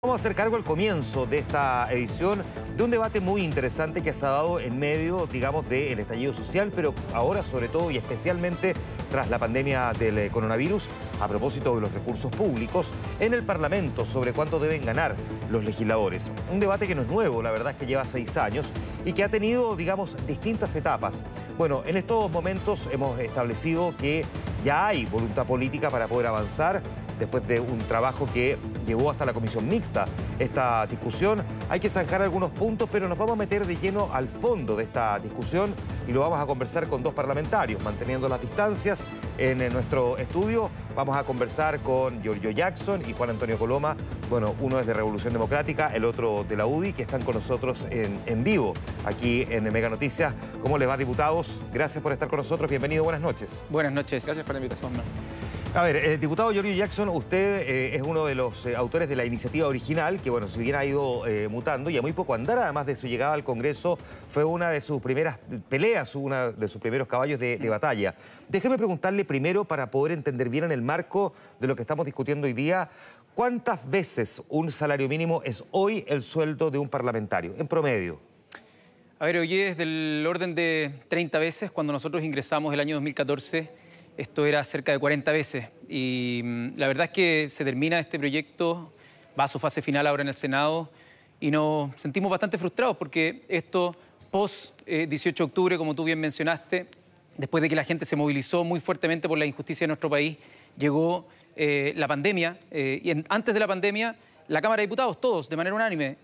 Vamos a hacer cargo al comienzo de esta edición de un debate muy interesante que se ha dado en medio, digamos, del estallido social, pero ahora sobre todo y especialmente tras la pandemia del coronavirus, a propósito de los recursos públicos en el Parlamento sobre cuánto deben ganar los legisladores. Un debate que no es nuevo, la verdad es que lleva 6 años y que ha tenido, digamos, distintas etapas. Bueno, en estos momentos hemos establecido que ya hay voluntad política para poder avanzar después de un trabajo que llevó hasta la comisión mixta. Esta discusión, hay que zanjar algunos puntos, pero nos vamos a meter de lleno al fondo de esta discusión y lo vamos a conversar con dos parlamentarios, manteniendo las distancias. En nuestro estudio vamos a conversar con Giorgio Jackson y Juan Antonio Coloma. Bueno, uno es de Revolución Democrática, el otro de la UDI, que están con nosotros en vivo aquí en Mega Noticias. ¿Cómo les va, diputados? Gracias por estar con nosotros. Bienvenido, buenas noches. Buenas noches. Gracias por la invitación. A ver, diputado Giorgio Jackson, usted es uno de los autores de la iniciativa original, que bueno, si bien ha ido mutando y a muy poco andar, además de su llegada al Congreso, fue una de sus primeras peleas, uno de sus primeros caballos de batalla. Déjeme preguntarle primero, para poder entender bien en el marco de lo que estamos discutiendo hoy día, ¿cuántas veces un salario mínimo es hoy el sueldo de un parlamentario, en promedio? A ver, hoy es del orden de 30 veces. Cuando nosotros ingresamos el año 2014, esto era cerca de 40 veces. Y la verdad es que se termina este proyecto, va a su fase final ahora en el Senado, y nos sentimos bastante frustrados porque esto, post 18 de octubre, como tú bien mencionaste, después de que la gente se movilizó muy fuertemente por la injusticia de nuestro país, llegó la pandemia, y antes de la pandemia, la Cámara de Diputados, todos, de manera unánime,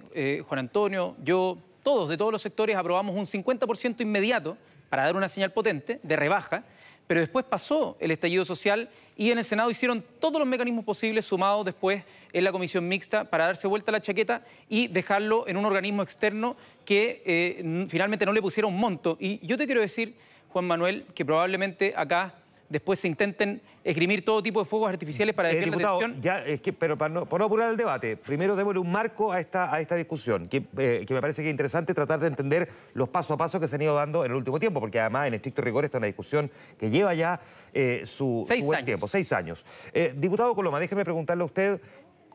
Juan Antonio, yo, todos, de todos los sectores, aprobamos un 50% inmediato para dar una señal potente de rebaja, pero después pasó el estallido social y en el Senado hicieron todos los mecanismos posibles, sumados después en la comisión mixta, para darse vuelta a la chaqueta y dejarlo en un organismo externo que finalmente no le pusiera un monto. Y yo te quiero decir, Juan Manuel, que probablemente acá después se intenten esgrimir todo tipo de fuegos artificiales para desviar la atención. Ya, pero para no apurar el debate, primero démosle un marco a esta discusión, que me parece que es interesante tratar de entender los pasos a paso que se han ido dando en el último tiempo, porque además, en estricto rigor, esta es una discusión que lleva ya su buen tiempo, 6 años. Diputado Coloma, déjeme preguntarle a usted,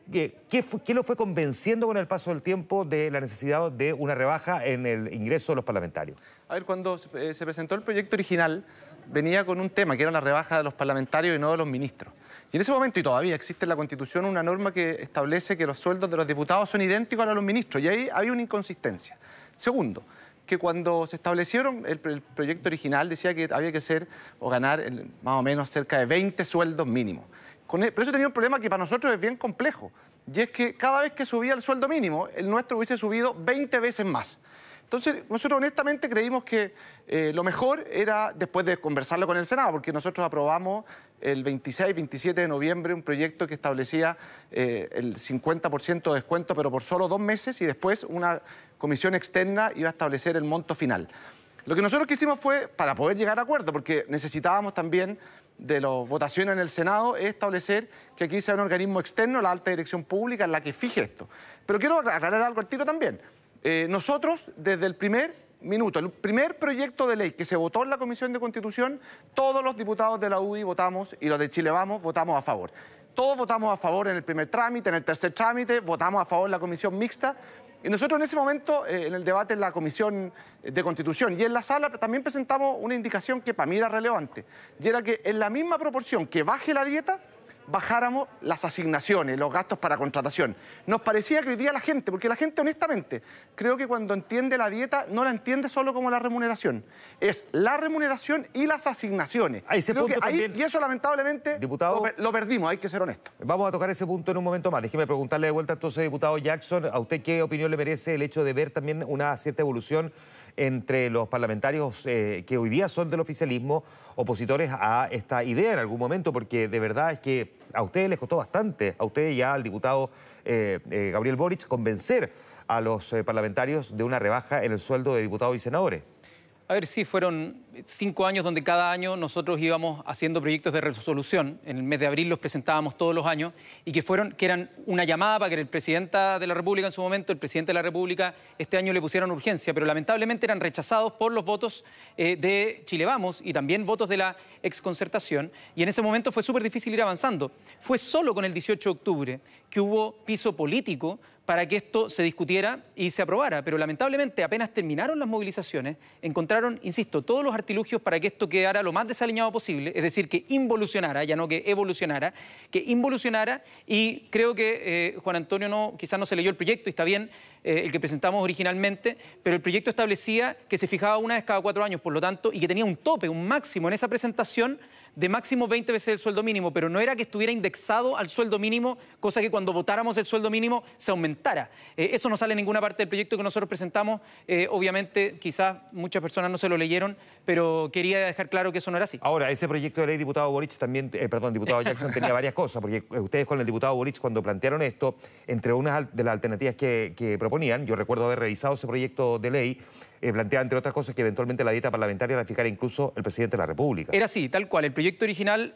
¿qué lo fue convenciendo con el paso del tiempo de la necesidad de una rebaja en el ingreso de los parlamentarios? A ver, cuando se presentó el proyecto original, venía con un tema que era la rebaja de los parlamentarios y no de los ministros. Y en ese momento, y todavía existe en la Constitución, una norma que establece que los sueldos de los diputados son idénticos a los de los ministros, y ahí había una inconsistencia. Segundo, que cuando se establecieron el proyecto original decía que había que ser o ganar más o menos cerca de 20 sueldos mínimos. Pero eso tenía un problema que para nosotros es bien complejo, y es que cada vez que subía el sueldo mínimo, el nuestro hubiese subido 20 veces más. Entonces, nosotros honestamente creímos que lo mejor era después de conversarlo con el Senado, porque nosotros aprobamos el 26-27 de noviembre un proyecto que establecía el 50% de descuento, pero por solo 2 meses, y después una comisión externa iba a establecer el monto final. Lo que nosotros quisimos fue, para poder llegar a acuerdo, porque necesitábamos también de las votaciones en el Senado, es establecer que aquí sea un organismo externo, la alta dirección pública, en la que fije esto. Pero quiero aclarar algo al tiro también. Nosotros, desde el primer minuto, el primer proyecto de ley que se votó en la Comisión de Constitución, todos los diputados de la UDI votamos, y los de Chile Vamos votamos a favor. Todos votamos a favor en el primer trámite, en el tercer trámite, votamos a favor en la comisión mixta. Y nosotros en ese momento, en el debate en la Comisión de Constitución y en la sala, también presentamos una indicación que para mí era relevante, y era que en la misma proporción que baje la dieta, bajáramos las asignaciones, los gastos para contratación. Nos parecía que hoy día la gente, porque la gente honestamente, creo que cuando entiende la dieta, no la entiende solo como la remuneración. Es la remuneración y las asignaciones. Y eso lamentablemente, diputado, lo perdimos, hay que ser honestos. Vamos a tocar ese punto en un momento más. Déjeme preguntarle de vuelta entonces, diputado Jackson, ¿a usted qué opinión le merece el hecho de ver también una cierta evolución entre los parlamentarios que hoy día son del oficialismo, opositores a esta idea en algún momento? Porque de verdad es que a ustedes les costó bastante, a ustedes y al diputado Gabriel Boric, convencer a los parlamentarios de una rebaja en el sueldo de diputados y senadores. A ver, sí, fueron 5 años donde cada año nosotros íbamos haciendo proyectos de resolución. En el mes de abril los presentábamos todos los años y que eran una llamada para que el presidente de la República en su momento, el presidente de la República, este año le pusieran urgencia, pero lamentablemente eran rechazados por los votos de Chile Vamos y también votos de la exconcertación, y en ese momento fue súper difícil ir avanzando. Fue solo con el 18 de octubre que hubo piso político para que esto se discutiera y se aprobara. Pero lamentablemente apenas terminaron las movilizaciones, encontraron, insisto, todos los artilugios para que esto quedara lo más desaliñado posible, es decir, que involucionara, ya no que evolucionara, que involucionara, y creo que Juan Antonio quizás no se leyó el proyecto, y está bien, el que presentamos originalmente, pero el proyecto establecía que se fijaba una vez cada 4 años, por lo tanto, y que tenía un tope, un máximo en esa presentación de máximo 20 veces el sueldo mínimo, pero no era que estuviera indexado al sueldo mínimo, cosa que cuando votáramos el sueldo mínimo se aumentara. Eso no sale en ninguna parte del proyecto que nosotros presentamos. Obviamente, quizás muchas personas no se lo leyeron, pero quería dejar claro que eso no era así. Ahora, ese proyecto de ley, diputado Boric, también, diputado Jackson, tenía varias cosas, porque ustedes con el diputado Boric, cuando plantearon esto, entre unas de las alternativas que proponían, yo recuerdo haber revisado ese proyecto de ley, plantea, entre otras cosas, que eventualmente la dieta parlamentaria la fijara incluso el presidente de la República. Era así, tal cual. El proyecto original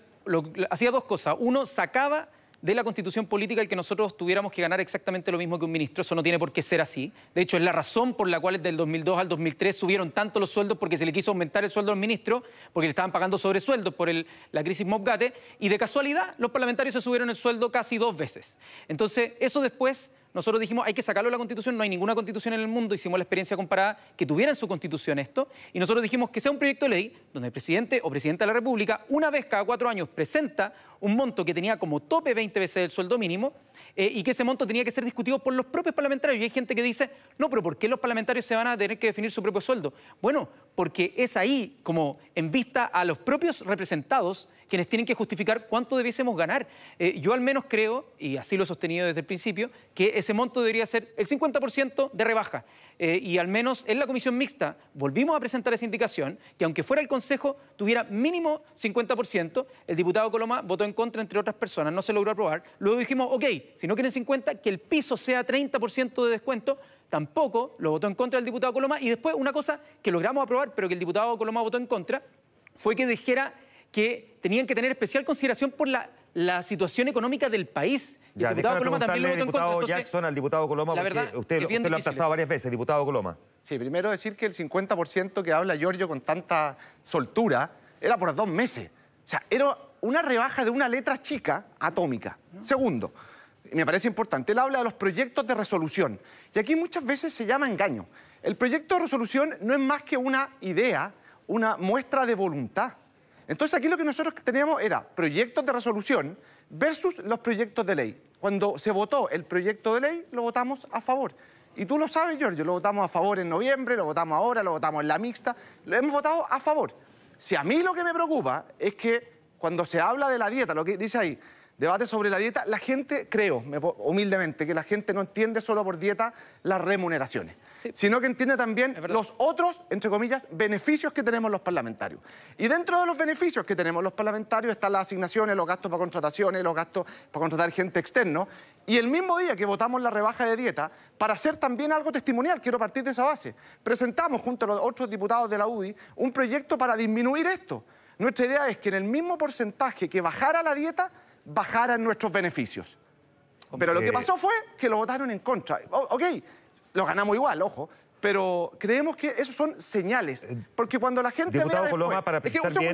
hacía 2 cosas. Uno, sacaba de la constitución política el que nosotros tuviéramos que ganar exactamente lo mismo que un ministro. Eso no tiene por qué ser así. De hecho, es la razón por la cual desde el 2002 al 2003 subieron tanto los sueldos, porque se le quiso aumentar el sueldo al ministro, porque le estaban pagando sobresueldos por la crisis Mobgate, y de casualidad los parlamentarios se subieron el sueldo casi 2 veces. Entonces, eso después nosotros dijimos, hay que sacarlo de la Constitución, no hay ninguna Constitución en el mundo, hicimos la experiencia comparada que tuviera en su Constitución esto, y nosotros dijimos que sea un proyecto de ley donde el presidente o presidenta de la República, una vez cada 4 años, presenta un monto que tenía como tope 20 veces el sueldo mínimo, y que ese monto tenía que ser discutido por los propios parlamentarios. Y hay gente que dice, no, pero ¿por qué los parlamentarios se van a tener que definir su propio sueldo? Bueno, porque es ahí, como en vista a los propios representados, quienes tienen que justificar cuánto debiésemos ganar. Yo al menos creo, y así lo he sostenido desde el principio, que ese monto debería ser el 50% de rebaja. Y al menos en la comisión mixta volvimos a presentar esa indicación, que aunque fuera el Consejo tuviera mínimo 50%, el diputado Coloma votó en contra, entre otras personas, no se logró aprobar. Luego dijimos, ok, si no quieren 50, que el piso sea 30% de descuento. Tampoco lo votó en contra el diputado Coloma. Y después una cosa que logramos aprobar, pero que el diputado Coloma votó en contra, fue que dijera que tenían que tener especial consideración por la situación económica del país. Y ya, el diputado Coloma también lo votó en contra. Diputado Jackson, al diputado Coloma, la verdad, porque usted lo ha pasado varias veces, diputado Coloma. Sí, primero decir que el 50% que habla Giorgio con tanta soltura era por 2 meses. O sea, era una rebaja de una letra chica atómica. ¿No? Segundo, me parece importante, él habla de los proyectos de resolución. Y aquí muchas veces se llama engaño. El proyecto de resolución no es más que una idea, una muestra de voluntad. Entonces aquí lo que nosotros teníamos era proyectos de resolución versus los proyectos de ley. Cuando se votó el proyecto de ley, lo votamos a favor. Y tú lo sabes, Giorgio, lo votamos a favor en noviembre, lo votamos ahora, lo votamos en la mixta, lo hemos votado a favor. Si a mí lo que me preocupa es que cuando se habla de la dieta, lo que dice ahí, debate sobre la dieta, la gente, creo, humildemente, que la gente no entiende solo por dieta las remuneraciones, sí, sino que entiende también los otros, entre comillas, beneficios que tenemos los parlamentarios. Y dentro de los beneficios que tenemos los parlamentarios están las asignaciones, los gastos para contrataciones, los gastos para contratar gente externa. Y el mismo día que votamos la rebaja de dieta, para hacer también algo testimonial, quiero partir de esa base, presentamos junto a los otros diputados de la UDI un proyecto para disminuir esto. Nuestra idea es que en el mismo porcentaje que bajara la dieta, bajaran nuestros beneficios. Pero lo que pasó fue que lo votaron en contra. Ok, lo ganamos igual, ojo, pero creemos que esos son señales. Porque cuando la gente diputado vea Coloma, después, para precisar bien,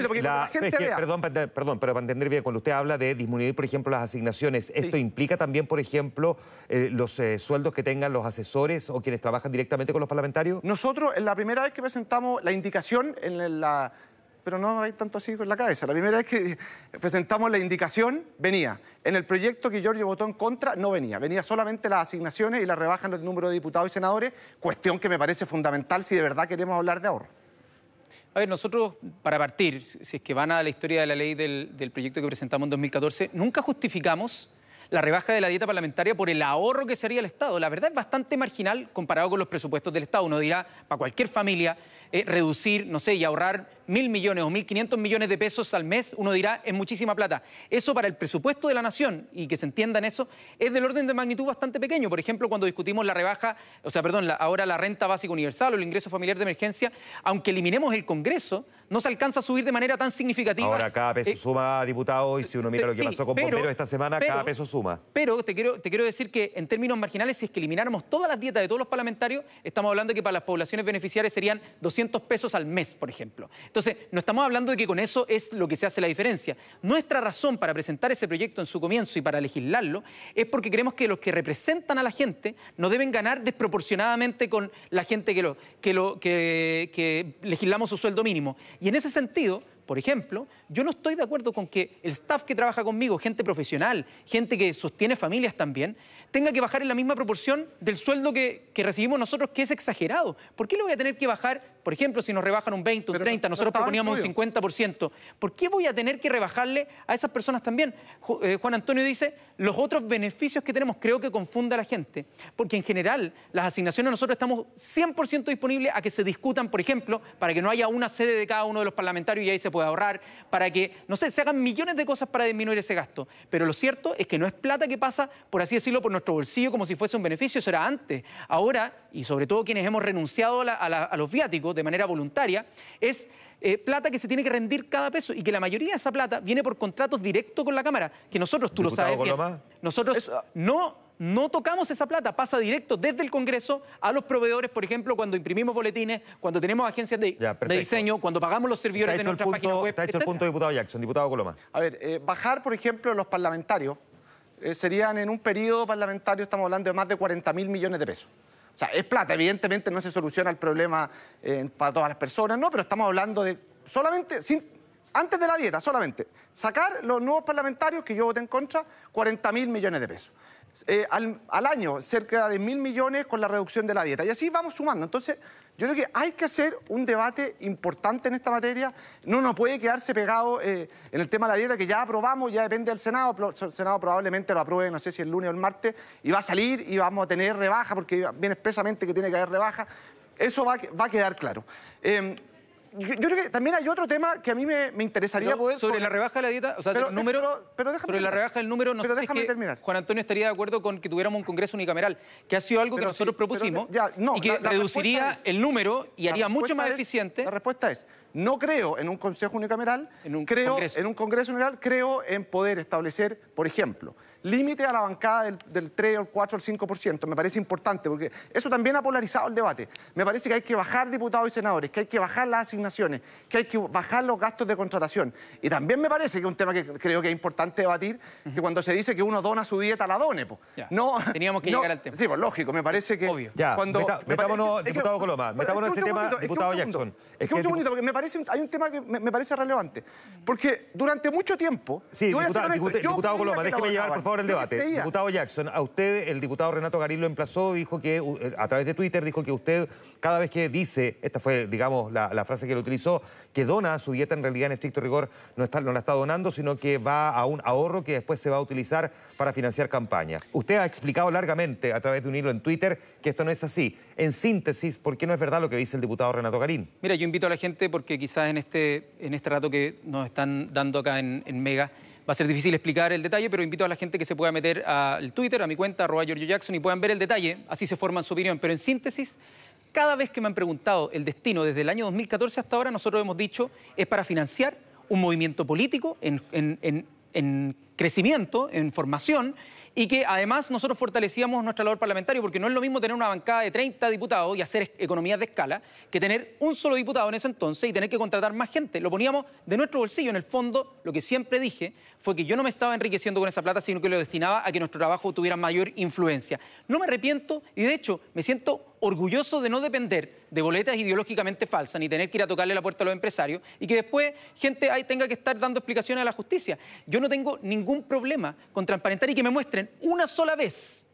perdón, pero para entender bien, cuando usted habla de disminuir, por ejemplo, las asignaciones, ¿esto implica también, por ejemplo, los sueldos que tengan los asesores o quienes trabajan directamente con los parlamentarios? Nosotros, en la primera vez que presentamos la indicación pero no hay tanto así con la cabeza. La primera vez que presentamos la indicación, venía. En el proyecto que Giorgio votó en contra, no venía. Venía solamente las asignaciones y la rebaja en el número de diputados y senadores, cuestión que me parece fundamental si de verdad queremos hablar de ahorro. A ver, nosotros, para partir, si es que van a la historia de la ley del proyecto que presentamos en 2014, nunca justificamos la rebaja de la dieta parlamentaria por el ahorro que se haría el Estado. La verdad es bastante marginal comparado con los presupuestos del Estado. Uno dirá, para cualquier familia, reducir, no sé, y ahorrar 1.000 millones o 1.500 millones de pesos al mes, uno dirá, es muchísima plata. Eso para el presupuesto de la nación, y que se entienda en eso, es del orden de magnitud bastante pequeño. Por ejemplo, cuando discutimos la rebaja, ahora la renta básica universal o el ingreso familiar de emergencia, aunque eliminemos el Congreso, no se alcanza a subir de manera tan significativa. Ahora cada peso suma, diputado, y si uno mira lo que pasó con Bomberos esta semana, cada peso suma. Pero te quiero decir que en términos marginales, si es que elimináramos todas las dietas de todos los parlamentarios, estamos hablando de que para las poblaciones beneficiarias serían 200 pesos al mes, por ejemplo. Entonces, Entonces, no estamos hablando de que con eso es lo que se hace la diferencia. Nuestra razón para presentar ese proyecto en su comienzo y para legislarlo es porque creemos que los que representan a la gente no deben ganar desproporcionadamente con la gente que legislamos su sueldo mínimo. Y en ese sentido, por ejemplo, yo no estoy de acuerdo con que el staff que trabaja conmigo, gente profesional, gente que sostiene familias también, tenga que bajar en la misma proporción del sueldo que recibimos nosotros, que es exagerado. ¿Por qué le voy a tener que bajar, por ejemplo, si nos rebajan un 20, un 30, nosotros proponíamos un 50%? ¿Por qué voy a tener que rebajarle a esas personas también? Juan Antonio dice, los otros beneficios que tenemos, creo que confunde a la gente, porque en general las asignaciones nosotros estamos 100% disponibles a que se discutan, por ejemplo, para que no haya una sede de cada uno de los parlamentarios y ahí se pueda ahorrar, para que, no sé, se hagan millones de cosas para disminuir ese gasto. Pero lo cierto es que no es plata que pasa, por así decirlo, por nuestro bolsillo como si fuese un beneficio, eso era antes. Ahora, y sobre todo quienes hemos renunciado a los viáticos de manera voluntaria, es plata que se tiene que rendir cada peso y que la mayoría de esa plata viene por contratos directos con la Cámara, que nosotros, tú lo sabes bien, nosotros no tocamos esa plata, pasa directo desde el Congreso a los proveedores, por ejemplo, cuando imprimimos boletines, cuando tenemos agencias de diseño, cuando pagamos los servidores de nuestras páginas web, Está hecho el punto, diputado Jackson. Diputado Coloma. A ver, bajar, por ejemplo, los parlamentarios serían en un periodo parlamentario, estamos hablando de más de 40.000 millones de pesos. O sea, es plata, evidentemente no se soluciona el problema para todas las personas, no, pero estamos hablando de solamente, antes de la dieta, solamente sacar los nuevos parlamentarios, que yo voté en contra, 40.000 millones de pesos. Al año, cerca de 1.000 millones con la reducción de la dieta. Y así vamos sumando. Entonces, yo creo que hay que hacer un debate importante en esta materia. No puede quedarse pegado en el tema de la dieta, que ya aprobamos, ya depende del Senado. El Senado probablemente lo apruebe, no sé si el lunes o el martes, y va a salir y vamos a tener rebaja, porque viene expresamente que tiene que haber rebaja. Eso va a quedar claro. Yo creo que también hay otro tema que a mí me interesaría poder... Sobre la rebaja de la dieta, o sea, pero, el número... Pero déjame sobre la rebaja del número, no sé si es que terminar. Juan Antonio estaría de acuerdo con que tuviéramos un Congreso unicameral, que ha sido algo que nosotros propusimos y que reduciría el número y haría mucho más eficiente... La respuesta es, no creo en un Consejo unicameral, creo en un Congreso unicameral, creo en poder establecer, por ejemplo, límite a la bancada del 3, el 4, el 5%. Me parece importante porque eso también ha polarizado el debate. Me parece que hay que bajar diputados y senadores, que hay que bajar las asignaciones, que hay que bajar los gastos de contratación. Y también me parece que es un tema que creo que es importante debatir, que cuando se dice que uno dona su dieta, la done. No, teníamos que llegar al tema. Sí, pues lógico, me parece que... Obvio. Ya, metámonos, diputado Coloma, metámonos en ese tema, diputado Jackson. Es que un segundito, porque hay un tema que me parece relevante. Porque durante mucho tiempo... Sí, diputado Coloma, déjeme llevar, por favor, el debate. Diputado Jackson, a usted el diputado Renato Garín lo emplazó, dijo que, a través de Twitter, dijo que usted, cada vez que dice, esta fue, digamos, la frase que lo utilizó, que dona su dieta, en realidad, en estricto rigor, no la está donando, sino que va a un ahorro que después se va a utilizar para financiar campañas. Usted ha explicado largamente, a través de un hilo en Twitter, que esto no es así. En síntesis, ¿por qué no es verdad lo que dice el diputado Renato Garín? Mira, yo invito a la gente, porque quizás en este rato que nos están dando acá en Mega, va a ser difícil explicar el detalle, pero invito a la gente que se pueda meter al Twitter, a mi cuenta, @GiorgioJackson, y puedan ver el detalle, así se forman su opinión. Pero en síntesis, cada vez que me han preguntado el destino desde el año 2014 hasta ahora, nosotros hemos dicho, es para financiar un movimiento político en crecimiento, en formación, y que además nosotros fortalecíamos nuestra labor parlamentaria, porque no es lo mismo tener una bancada de 30 diputados y hacer economías de escala que tener un solo diputado en ese entonces y tener que contratar más gente. Lo poníamos de nuestro bolsillo. En el fondo, lo que siempre dije fue que yo no me estaba enriqueciendo con esa plata, sino que lo destinaba a que nuestro trabajo tuviera mayor influencia. No me arrepiento y, de hecho, me siento orgulloso de no depender de boletas ideológicamente falsas, ni tener que ir a tocarle la puerta a los empresarios y que después gente ahí tenga que estar dando explicaciones a la justicia. Yo no tengo ningún problema con transparentar y que me muestren una sola vez,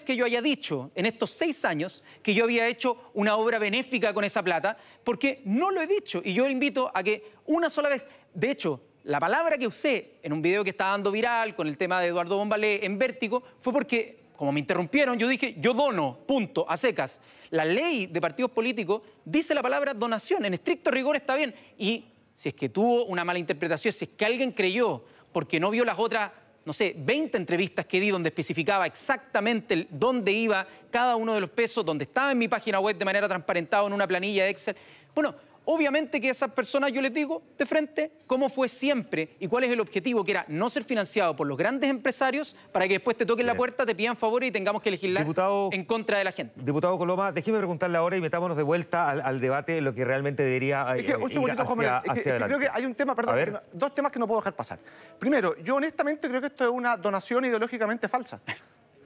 que yo haya dicho en estos 6 años que yo había hecho una obra benéfica con esa plata, porque no lo he dicho. Y yo invito a que una sola vez, de hecho, la palabra que usé en un video que estaba dando viral con el tema de Eduardo Bombalé en Vértigo fue porque, como me interrumpieron, yo dije, yo dono, punto, a secas. La ley de partidos políticos dice la palabra donación, en estricto rigor está bien. Y si es que tuvo una mala interpretación, si es que alguien creyó, porque no vio las otras, no sé, 20 entrevistas que di donde especificaba exactamente dónde iba cada uno de los pesos, donde estaba en mi página web de manera transparentada en una planilla de Excel. Bueno, Obviamente que a esas personas yo les digo de frente cómo fue siempre y cuál es el objetivo, que era no ser financiado por los grandes empresarios para que después te toquen la puerta, te pidan favores y tengamos que legislar en contra de la gente. Diputado Coloma, déjeme preguntarle ahora y metámonos de vuelta al debate, lo que realmente debería ir hacia adelante. Creo que hay un tema, perdón, dos temas que no puedo dejar pasar. Primero, yo honestamente creo que esto es una donación ideológicamente falsa.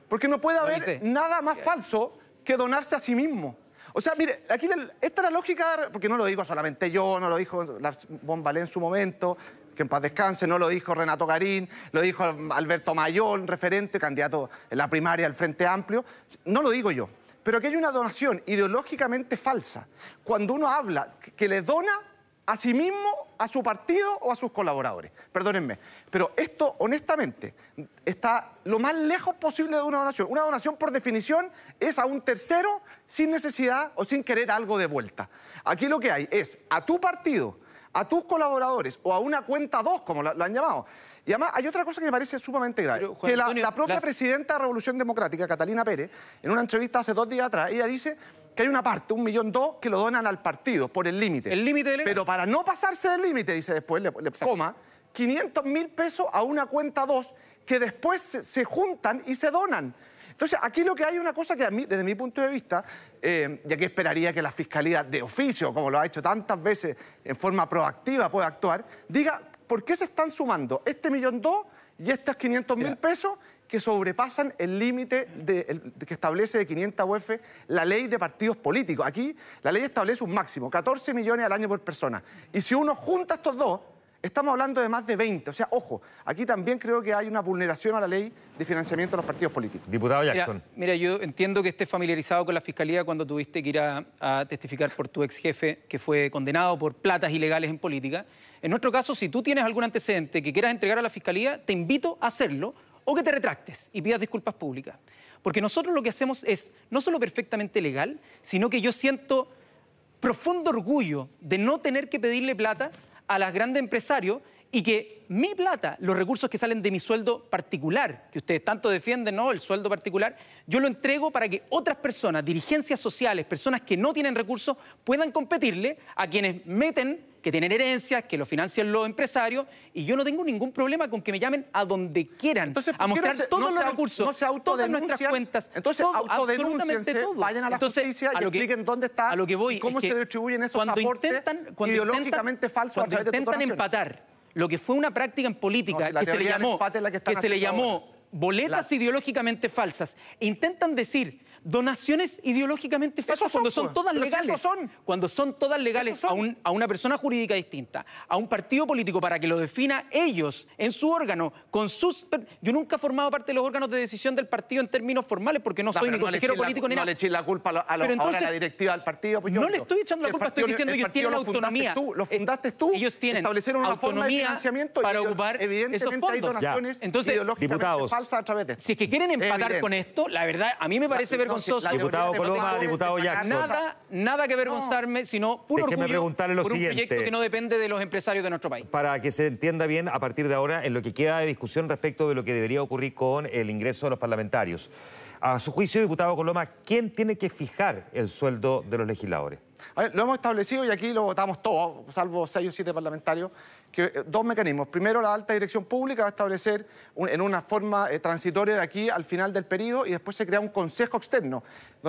Porque no puede haber nada más falso que donarse a sí mismo. O sea, mire, aquí esta es la lógica, porque no lo digo solamente yo, no lo dijo Lars von Balén en su momento, que en paz descanse, no lo dijo Renato Garín, lo dijo Alberto Mayol, referente, candidato en la primaria del Frente Amplio, no lo digo yo. Pero aquí hay una donación ideológicamente falsa. Cuando uno habla que le dona a sí mismo, a su partido o a sus colaboradores. Perdónenme, pero esto, honestamente, está lo más lejos posible de una donación. Una donación, por definición, es a un tercero sin necesidad o sin querer algo de vuelta. Aquí lo que hay es a tu partido, a tus colaboradores o a una cuenta 2, como lo han llamado. Y además hay otra cosa que me parece sumamente grave. Pero, Juan Antonio, la propia presidenta de Revolución Democrática, Catalina Pérez, en una entrevista hace 2 días atrás, ella dice que hay una parte, 1,2 millones, que lo donan al partido por el límite. El límite legal. Pero para no pasarse del límite, dice después, le coma, 500.000 pesos a una cuenta 2 que después se juntan y se donan. Entonces, aquí lo que hay es una cosa que a mí, desde mi punto de vista, ya que esperaría que la Fiscalía de oficio, como lo ha hecho tantas veces en forma proactiva, pueda actuar, diga por qué se están sumando este 1,2 millones y estos 500.000 pesos que sobrepasan el límite que establece de 500 UF la ley de partidos políticos. Aquí la ley establece un máximo, 14 millones al año por persona. Y si uno junta estos dos, estamos hablando de más de 20. O sea, ojo, aquí también creo que hay una vulneración a la ley de financiamiento de los partidos políticos. Diputado Jackson. Mira, yo entiendo que estés familiarizado con la Fiscalía cuando tuviste que ir a testificar por tu ex jefe que fue condenado por platas ilegales en política. En nuestro caso, si tú tienes algún antecedente que quieras entregar a la Fiscalía, te invito a hacerlo o que te retractes y pidas disculpas públicas. Porque nosotros lo que hacemos es no solo perfectamente legal, sino que yo siento profundo orgullo de no tener que pedirle plata a los grandes empresarios y que mi plata, los recursos que salen de mi sueldo particular, que ustedes tanto defienden, ¿no?, el sueldo particular, yo lo entrego para que otras personas, dirigencias sociales, personas que no tienen recursos, puedan competirle a quienes meten, que tienen herencias, que lo financian los empresarios, y yo no tengo ningún problema con que me llamen a donde quieran. Entonces, a mostrar todos los recursos, todas nuestras cuentas. Entonces, autodenúnciense, vayan a la justicia y expliquen dónde está y cómo se distribuyen esos aportes ideológicamente falsos a través de tu donación. Cuando intentan empatar lo que fue una práctica en política que se le llamó boletas ideológicamente falsas, intentan decir donaciones ideológicamente falsas cuando son todas legales. Cuando son todas legales a una persona jurídica distinta, a un partido político para que lo defina ellos en su órgano, con sus... Yo nunca he formado parte de los órganos de decisión del partido en términos formales porque no soy ni consejero político ni nada. No le eches la culpa a la directiva del partido. Pues no le estoy echando la culpa, estoy diciendo que ellos tienen autonomía. Lo fundaste tú. Ellos tienen establecieron una forma de financiamiento para ocupar esos fondos. Hay donaciones ideológicamente falsas a través de esto. Si es que quieren empatar con esto, la verdad, a mí me parece vergonzoso. Diputado Coloma, diputado Jackson. Nada que avergonzarme, sino puro orgullo por un proyecto que no depende de los empresarios de nuestro país. Para que se entienda bien, a partir de ahora, en lo que queda de discusión respecto de lo que debería ocurrir con el ingreso de los parlamentarios. A su juicio, diputado Coloma, ¿quién tiene que fijar el sueldo de los legisladores? A ver, lo hemos establecido y aquí lo votamos todos, salvo 6 o 7 parlamentarios, que 2 mecanismos. Primero, la alta dirección pública va a establecer en una forma transitoria de aquí al final del periodo y después se crea un consejo externo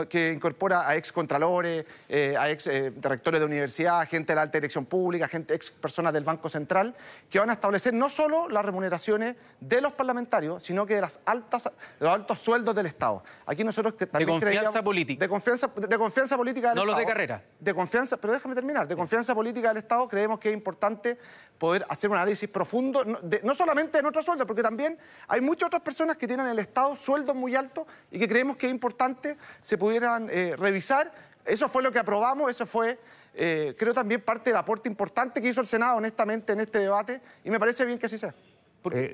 que incorpora a ex contralores, a ex directores de universidad, gente de la alta dirección pública, ex personas del Banco Central, que van a establecer no solo las remuneraciones de los parlamentarios, sino que de los altos sueldos del Estado. Aquí nosotros también de confianza política. De confianza política del Estado. No los de carrera. De confianza, pero déjame terminar, de confianza política del Estado creemos que es importante poder hacer un análisis profundo, no solamente de nuestro sueldo, porque también hay muchas otras personas que tienen en el Estado sueldos muy altos y que creemos que es importante se pudieran revisar. Eso fue lo que aprobamos, eso fue, creo también parte del aporte importante que hizo el Senado, honestamente, en este debate, y me parece bien que así sea.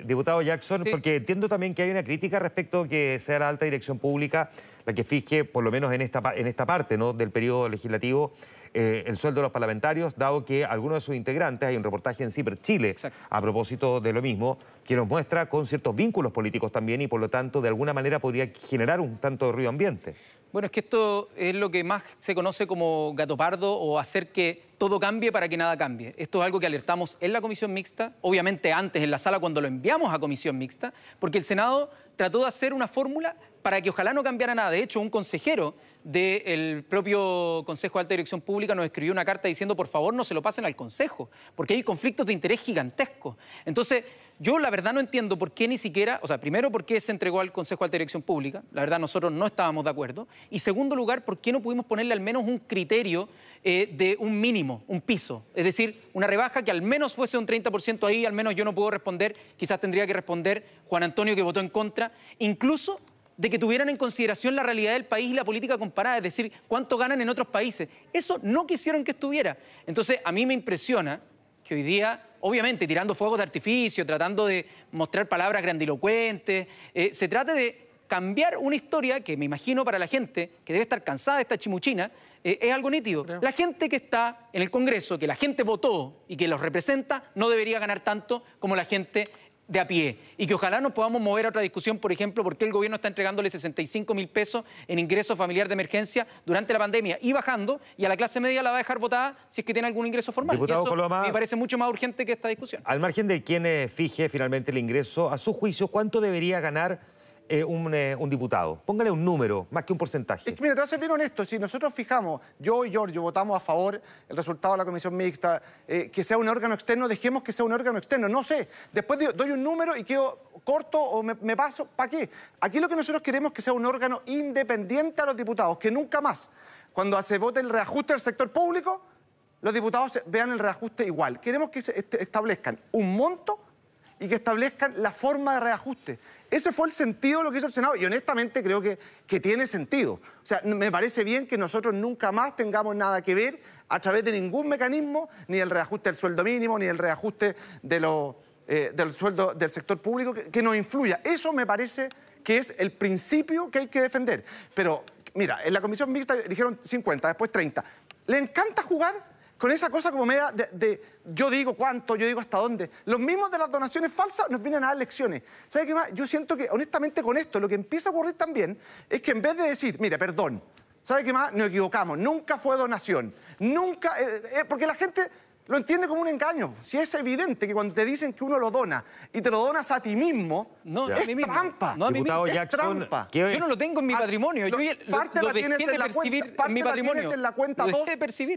Diputado Jackson, sí. Porque entiendo también que hay una crítica respecto a que sea la alta dirección pública la que fije, por lo menos en esta parte, ¿no?, del periodo legislativo, el sueldo de los parlamentarios, dado que algunos de sus integrantes, hay un reportaje en CIPER Chile, a propósito de lo mismo, que nos muestra con ciertos vínculos políticos también y por lo tanto de alguna manera podría generar un tanto de ruido ambiente. Bueno, es que esto es lo que más se conoce como gato pardo o hacer que todo cambie para que nada cambie. Esto es algo que alertamos en la comisión mixta, obviamente antes en la sala cuando lo enviamos a comisión mixta, porque el Senado trató de hacer una fórmula para que ojalá no cambiara nada. De hecho, un consejero del propio Consejo de Alta Dirección Pública nos escribió una carta diciendo por favor no se lo pasen al Consejo, porque hay conflictos de interés gigantescos. Entonces, yo la verdad no entiendo por qué ni siquiera, o sea, primero, por qué se entregó al Consejo de Alta Dirección Pública, la verdad nosotros no estábamos de acuerdo, y segundo lugar, por qué no pudimos ponerle al menos un criterio de un mínimo, un piso, es decir, una rebaja que al menos fuese un 30% ahí, al menos yo no puedo responder, quizás tendría que responder Juan Antonio que votó en contra, incluso de que tuvieran en consideración la realidad del país y la política comparada, es decir, cuánto ganan en otros países. Eso no quisieron que estuviera. Entonces, a mí me impresiona que hoy día, obviamente, tirando fuegos de artificio, tratando de mostrar palabras grandilocuentes, se trate de cambiar una historia que me imagino para la gente que debe estar cansada de esta chimuchina, es algo nítido. La gente que está en el Congreso, que la gente votó y que los representa, no debería ganar tanto como la gente de a pie, y que ojalá nos podamos mover a otra discusión, por ejemplo, por qué el gobierno está entregándole 65.000 pesos en ingreso familiar de emergencia durante la pandemia y bajando, y a la clase media la va a dejar votada si es que tiene algún ingreso formal. Diputado y eso Coloma, me parece mucho más urgente que esta discusión. Al margen de quién fije finalmente el ingreso, a su juicio, ¿cuánto debería ganar un diputado? Póngale un número, más que un porcentaje. Es que, mira, te voy a ser bien honesto, si nosotros fijamos, yo y Giorgio votamos a favor el resultado de la comisión mixta, que sea un órgano externo, dejemos que sea un órgano externo, no sé, después doy un número y quedo corto o me paso, ¿para qué? Aquí lo que nosotros queremos es que sea un órgano independiente a los diputados, que nunca más, cuando se vote el reajuste del sector público, los diputados vean el reajuste igual. Queremos que se establezcan un monto y que establezcan la forma de reajuste. Ese fue el sentido de lo que hizo el Senado y honestamente creo que tiene sentido. O sea, me parece bien que nosotros nunca más tengamos nada que ver a través de ningún mecanismo, ni el reajuste del sueldo mínimo, ni el reajuste del sueldo del sector público que nos influya. Eso me parece que es el principio que hay que defender. Pero, mira, en la comisión mixta dijeron 50, después 30. Le encanta jugar con esa cosa como media de yo digo cuánto, yo digo hasta dónde. Los mismos de las donaciones falsas nos vienen a dar lecciones. ¿Sabe qué más? Yo siento que, honestamente, con esto, lo que empieza a ocurrir también es que en vez de decir, mire, perdón, ¿sabe qué más? Nos equivocamos, nunca fue donación, nunca... porque la gente lo entiende como un engaño. Si es evidente que cuando te dicen que uno lo dona y te lo donas a ti mismo, no, es trampa. No, a mí mismo. Es trampa. Yo no lo tengo en mi patrimonio. Parte la tienes en la cuenta, en mi patrimonio. Tienes en la cuenta 2.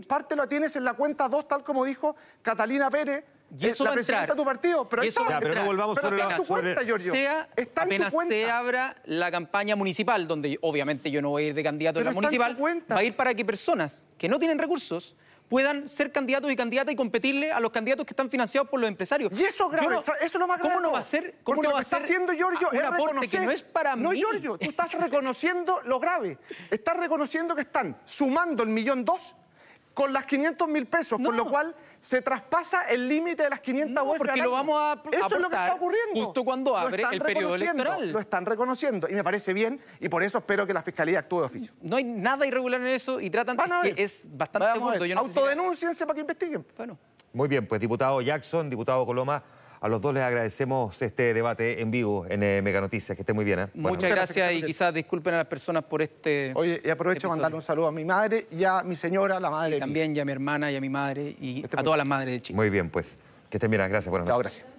Parte la tienes en la cuenta 2, tal como dijo Catalina Pérez, y eso la presidenta de tu partido. Pero, pero no volvamos sobre la cuenta, Giorgio. Apenas se abra la campaña municipal, donde obviamente yo no voy a ir de candidato en la municipal, va a ir para que personas que no tienen recursos puedan ser candidatos y candidatas y competirle a los candidatos que están financiados por los empresarios. Y eso es grave, eso es lo más grave. ¿Cómo no va a ser? ¿Cómo no va a ser? Lo que está haciendo Giorgio es reconocer que no es para mí. No, Giorgio, tú estás reconociendo lo grave. Estás reconociendo que están sumando el 1.200.000 con las 500.000 pesos, con lo cual se traspasa el límite de las 500 UF. Porque lo vamos a Eso es lo que está ocurriendo. Justo cuando abre el periodo electoral. Lo están reconociendo y me parece bien y por eso espero que la Fiscalía actúe de oficio. No hay nada irregular en eso y tratan de que es bastante burdo. Autodenúnciense para que investiguen. Bueno. Muy bien, pues diputado Jackson, diputado Coloma, a los dos les agradecemos este debate en vivo en Mega Noticias. Que esté muy bien. Muchas gracias y quizás disculpen a las personas por este... Oye, y aprovecho para mandarle un saludo a mi madre y a mi señora, la madre. También, y a mi hermana y a mi madre y a todas las madres de Chile. Muy bien, pues. Que estén bien. Gracias. Buenas noches. Chao, gracias.